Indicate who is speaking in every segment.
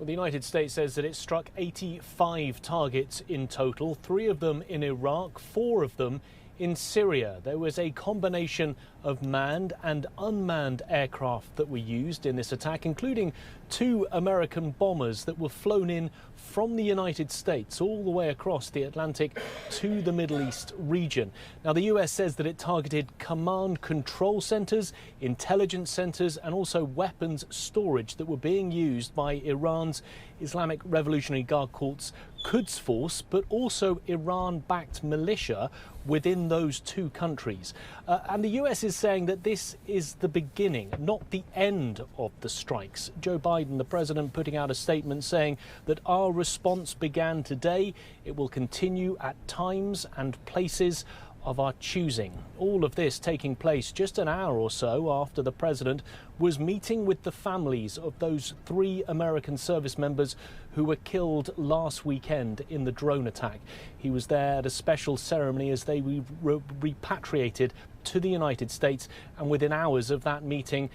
Speaker 1: Well, the United States says that it struck 85 targets in total, 3 of them in Iraq, 4 of them in Syria. There was a combination of manned and unmanned aircraft that were used in this attack, including 2 American bombers that were flown in from the United States all the way across the Atlantic to the Middle East region. Now, the US says that it targeted command control centers, intelligence centers, and also weapons storage that were being used by Iran's Islamic Revolutionary Guard Corps Quds Force, but also Iran-backed militia within those 2 countries. And the US is saying that this is the beginning, not the end of the strikes. Joe Biden, the president, putting out a statement saying that our response began today. It will continue at times and places of our choosing. All of this taking place just an hour or so after the president was meeting with the families of those 3 American service members who were killed last weekend in the drone attack. He was there at a special ceremony as they were repatriated to the United States, and within hours of that meeting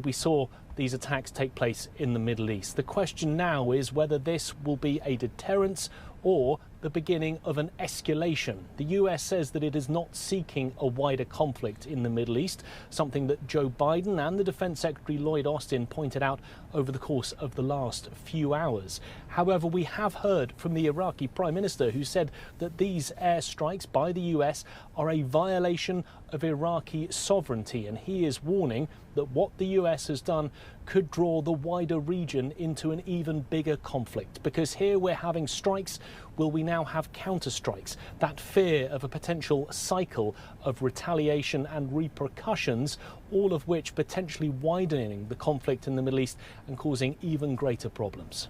Speaker 1: we saw these attacks take place in the Middle East. The question now is whether this will be a deterrence or the beginning of an escalation. The US says that it is not seeking a wider conflict in the Middle East, something that Joe Biden and the Defense Secretary Lloyd Austin pointed out over the course of the last few hours. However, we have heard from the Iraqi Prime Minister, who said that these airstrikes by the US are a violation of Iraqi sovereignty, and he is warning that what the US has done could draw the wider region into an even bigger conflict, because here we're having strikes. Will we now have counter-strikes? That fear of a potential cycle of retaliation and repercussions, all of which potentially widening the conflict in the Middle East and causing even greater problems.